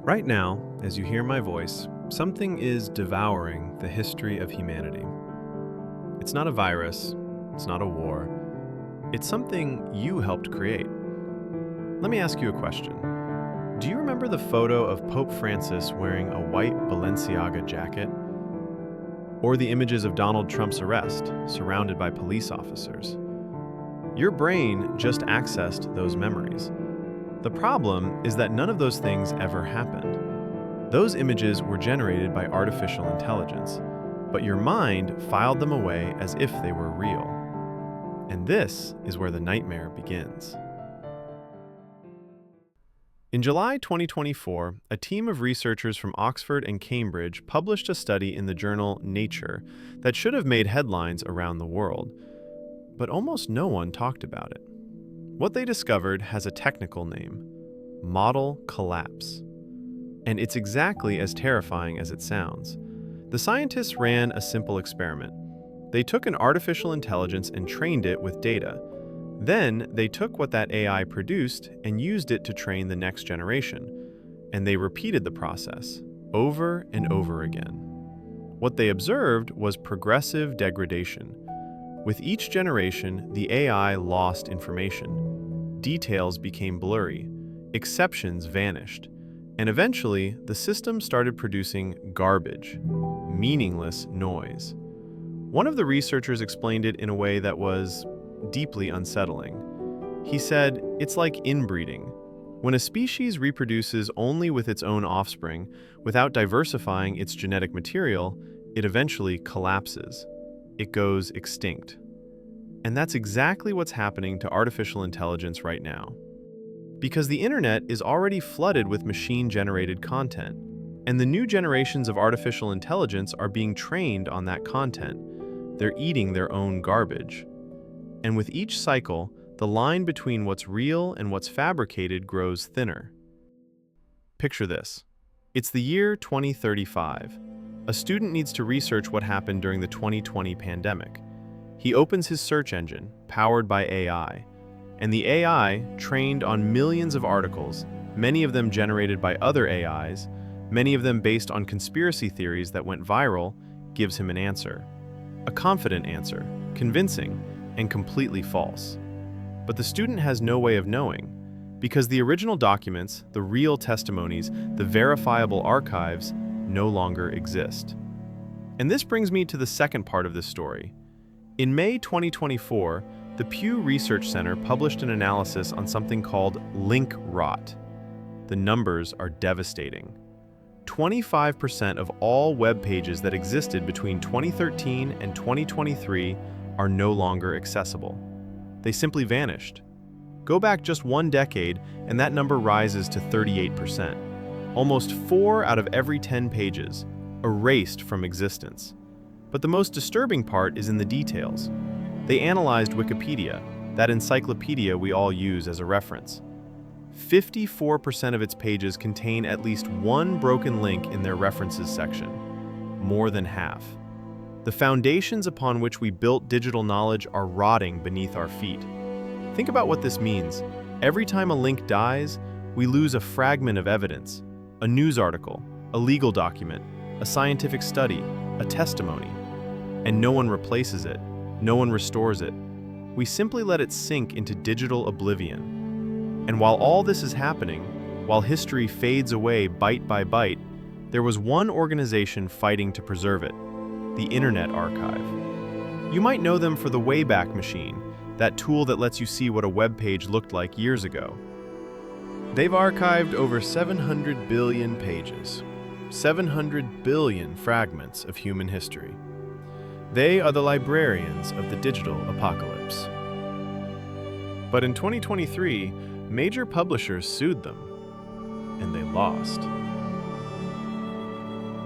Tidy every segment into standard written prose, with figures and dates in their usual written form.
Right now, as you hear my voice, something is devouring the history of humanity. It's not a virus, it's not a war, it's something you helped create. Let me ask you a question. Do you remember the photo of Pope Francis wearing a white Balenciaga jacket? Or the images of Donald Trump's arrest, surrounded by police officers? Your brain just accessed those memories. The problem is that none of those things ever happened. Those images were generated by artificial intelligence, but your mind filed them away as if they were real. And this is where the nightmare begins. In July 2024, a team of researchers from Oxford and Cambridge published a study in the journal Nature that should have made headlines around the world, but almost no one talked about it. What they discovered has a technical name: model collapse. And it's exactly as terrifying as it sounds. The scientists ran a simple experiment. They took an artificial intelligence and trained it with data. Then they took what that AI produced and used it to train the next generation. And they repeated the process over and over again. What they observed was progressive degradation. With each generation, the AI lost information. Details became blurry, exceptions vanished, and eventually the system started producing garbage, meaningless noise. One of the researchers explained it in a way that was deeply unsettling. He said, it's like inbreeding. When a species reproduces only with its own offspring, without diversifying its genetic material, it eventually collapses. It goes extinct. And that's exactly what's happening to artificial intelligence right now. Because the internet is already flooded with machine-generated content, and the new generations of artificial intelligence are being trained on that content. They're eating their own garbage. And with each cycle, the line between what's real and what's fabricated grows thinner. Picture this. It's the year 2035. A student needs to research what happened during the 2020 pandemic. He opens his search engine, powered by AI, and the AI, trained on millions of articles, many of them generated by other AIs, many of them based on conspiracy theories that went viral, gives him an answer. A confident answer, convincing, and completely false. But the student has no way of knowing, because the original documents, the real testimonies, the verifiable archives, no longer exist. And this brings me to the second part of this story. In May 2024, the Pew Research Center published an analysis on something called link rot. The numbers are devastating. 25% of all web pages that existed between 2013 and 2023 are no longer accessible. They simply vanished. Go back just one decade, and that number rises to 38%. Almost 4 out of every 10 pages, erased from existence. But the most disturbing part is in the details. They analyzed Wikipedia, that encyclopedia we all use as a reference. 54% of its pages contain at least one broken link in their references section, more than half. The foundations upon which we built digital knowledge are rotting beneath our feet. Think about what this means. Every time a link dies, we lose a fragment of evidence, a news article, a legal document, a scientific study, a testimony. And no one replaces it, no one restores it. We simply let it sink into digital oblivion. And while all this is happening, while history fades away bite by bite, there was one organization fighting to preserve it: the Internet Archive. You might know them for the Wayback Machine, that tool that lets you see what a web page looked like years ago. They've archived over 700 billion pages, 700 billion fragments of human history. They are the librarians of the digital apocalypse. But in 2023, major publishers sued them, and they lost.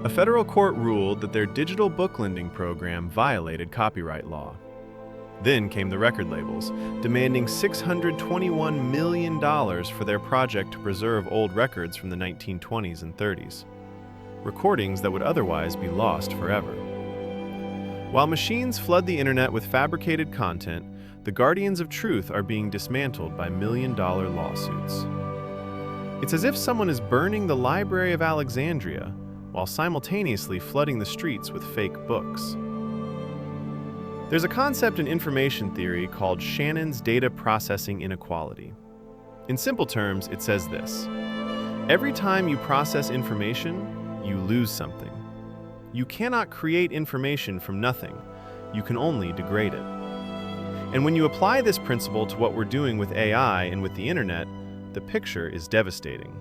A federal court ruled that their digital book lending program violated copyright law. Then came the record labels, demanding $621 million for their project to preserve old records from the 1920s and 30s, recordings that would otherwise be lost forever. While machines flood the internet with fabricated content, the guardians of truth are being dismantled by million-dollar lawsuits. It's as if someone is burning the Library of Alexandria while simultaneously flooding the streets with fake books. There's a concept in information theory called Shannon's data processing inequality. In simple terms, it says this: every time you process information, you lose something. You cannot create information from nothing. You can only degrade it. And when you apply this principle to what we're doing with AI and with the internet, the picture is devastating.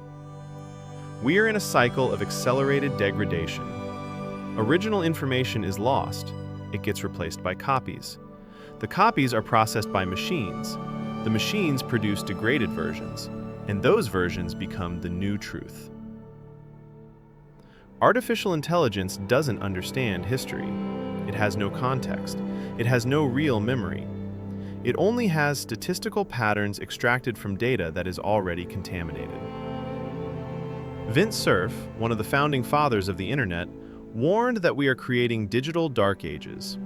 We are in a cycle of accelerated degradation. Original information is lost. It gets replaced by copies. The copies are processed by machines. The machines produce degraded versions, and those versions become the new truth. Artificial intelligence doesn't understand history. It has no context. It has no real memory. It only has statistical patterns extracted from data that is already contaminated. Vint Cerf, one of the founding fathers of the internet, warned that we are creating digital dark ages,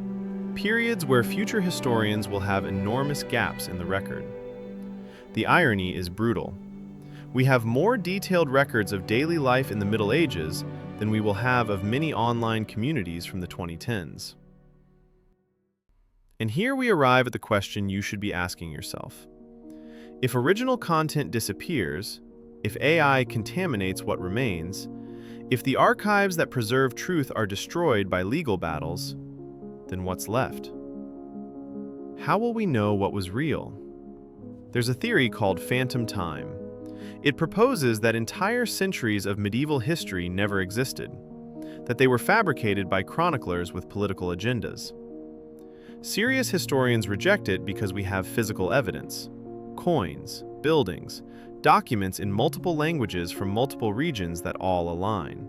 periods where future historians will have enormous gaps in the record. The irony is brutal. We have more detailed records of daily life in the Middle Ages than we will have of many online communities from the 2010s. And here we arrive at the question you should be asking yourself. If original content disappears, if AI contaminates what remains, if the archives that preserve truth are destroyed by legal battles, then what's left? How will we know what was real? There's a theory called phantom time. It proposes that entire centuries of medieval history never existed, that they were fabricated by chroniclers with political agendas. Serious historians reject it because we have physical evidence: coins, buildings, documents in multiple languages from multiple regions that all align.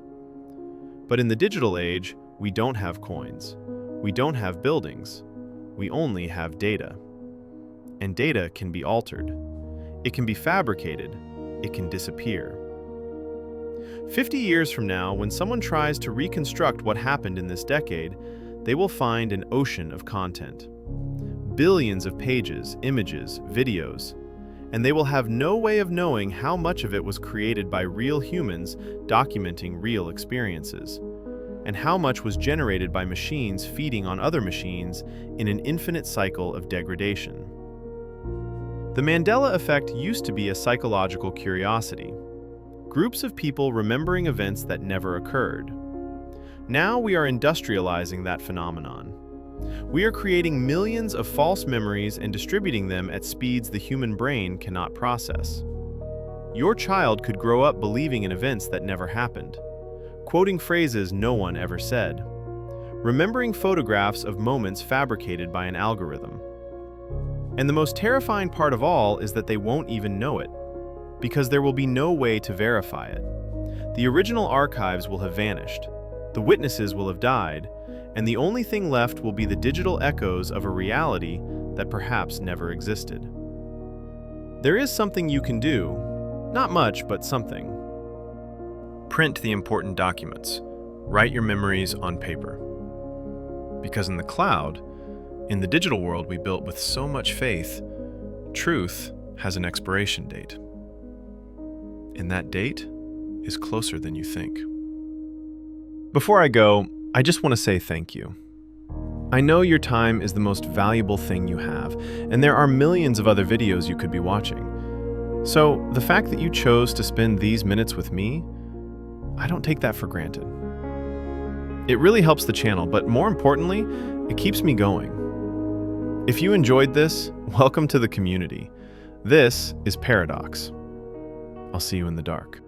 But in the digital age, we don't have coins. We don't have buildings. We only have data. And data can be altered. It can be fabricated. It can disappear. 50 years from now, when someone tries to reconstruct what happened in this decade, they will find an ocean of content. Billions of pages, images, videos, and they will have no way of knowing how much of it was created by real humans documenting real experiences, and how much was generated by machines feeding on other machines in an infinite cycle of degradation. The Mandela effect used to be a psychological curiosity. Groups of people remembering events that never occurred. Now we are industrializing that phenomenon. We are creating millions of false memories and distributing them at speeds the human brain cannot process. Your child could grow up believing in events that never happened, quoting phrases no one ever said, remembering photographs of moments fabricated by an algorithm. And the most terrifying part of all is that they won't even know it, because there will be no way to verify it. The original archives will have vanished, the witnesses will have died, and the only thing left will be the digital echoes of a reality that perhaps never existed. There is something you can do, not much, but something. Print the important documents. Write your memories on paper. Because in the cloud, in the digital world we built with so much faith, truth has an expiration date. And that date is closer than you think. Before I go, I just want to say thank you. I know your time is the most valuable thing you have, and there are millions of other videos you could be watching. So the fact that you chose to spend these minutes with me, I don't take that for granted. It really helps the channel, but more importantly, it keeps me going. If you enjoyed this, welcome to the community. This is Paradox. I'll see you in the dark.